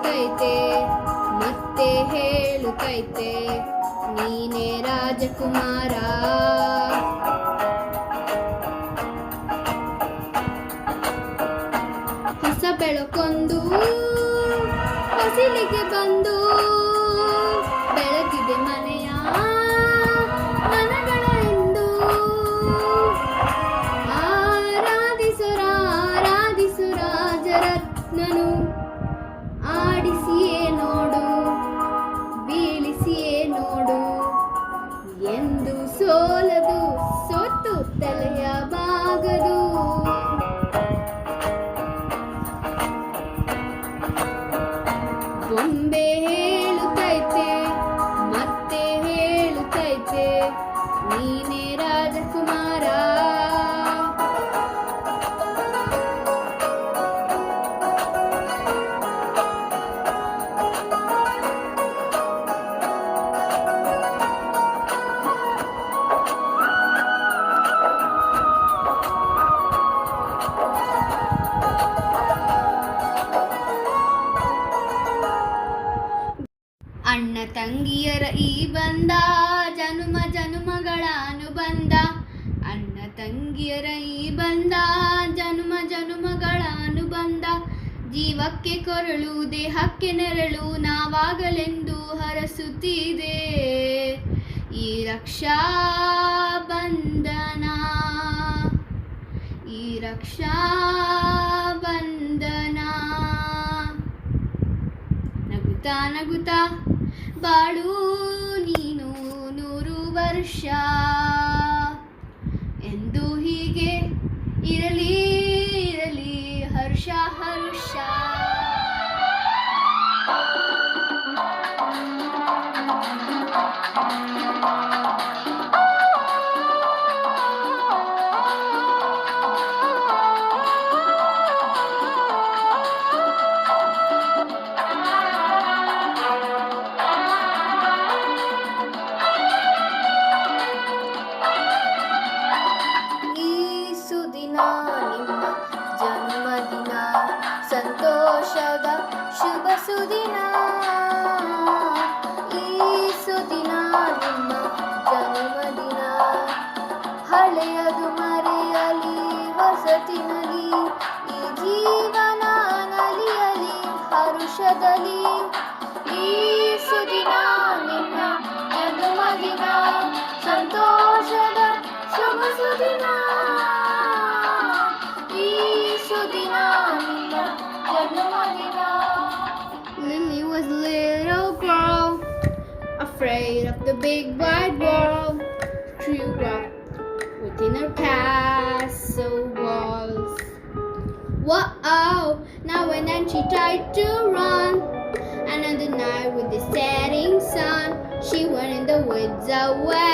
ಹೇಳುತ್ತೈತೆ ಮತ್ತೆ ಹೇಳುತ್ತೈತೆ ನೀನೇ ರಾಜಕುಮಾರ. ಹೊಸ ಬೆಳಕೊಂದು ಹೊಸಿಲಿಗೆ ಬಂದು ಬೆಳಗಿದೆ ಮನೆಯ ಮನಗಳ ಎಂದು. ಆರಾಧಿಸು ರಾಜರತ್ನನು, ಆಡಿಸಿಯೇ ನೋಡು ಬೀಳಿಸಿಯೇ ನೋಡು, ಎಂದು ಸೋಲದು ಸೋತು ತಲೆಯ ಬಾಗದು. ಬೊಂಬೆ ಹೇಳುತ್ತೈತೆ ಮತ್ತೆ ಹೇಳುತ್ತೈತೆ ನೀನೇ ರಾಜಕುಮಾರ. ಅಣ್ಣ ತಂಗಿಯರ ಈ ಬಂಧ ಜನುಮ ಜನುಮಗಳ ಅನುಬಂಧ. ಅಣ್ಣ ತಂಗಿಯರ ಈ ಬಂಧ ಜನುಮ ಜನುಮಗಳ ಅನುಬಂಧ. ಜೀವಕ್ಕೆ ಕೊರಳು ದೇಹಕ್ಕೆ ನೆರಳು ನಾವಾಗಲೆಂದು ಹರಸುತ್ತಿದೆ ಈ ರಕ್ಷಾ ಬಂಧನ, ಈ ರಕ್ಷಾ ಬಂಧನ. ನಗುತ್ತಾ ನಗುತ್ತಾ ಬಾಳು ನೀನು 100 ವರ್ಷ ಎಂದು ಹೀಗೆ ಇರಲಿ ಇರಲಿ ಹರ್ಷ ಹರ್ಷ. ಜನ್ಮದಿನ ಸಂತೋಷದ ಶುಭ ಸುದಿನ. ಈ ಸುದಿನ ನಿಮ್ಮ ಜನ್ಮದಿನ, ಹಳೆಯದು ಮರೆಯಲಿ ಹೊಸತಿನಲಿ, ಈ ಜೀವನ ನಲಿಯಲಿ ಹರುಷದಲ್ಲಿ. ಈ ಸುದಿನ ನಿಮ್ಮ ಜನ್ಮದಿನ ಸಂತೋಷದ ಶುಭ ಸುದಿನ. Lily was a little girl, afraid of the big wide world. She grew up within her castle walls. Whoa! Now and then she tried to run, and on the night with the setting sun, she went in the woods away.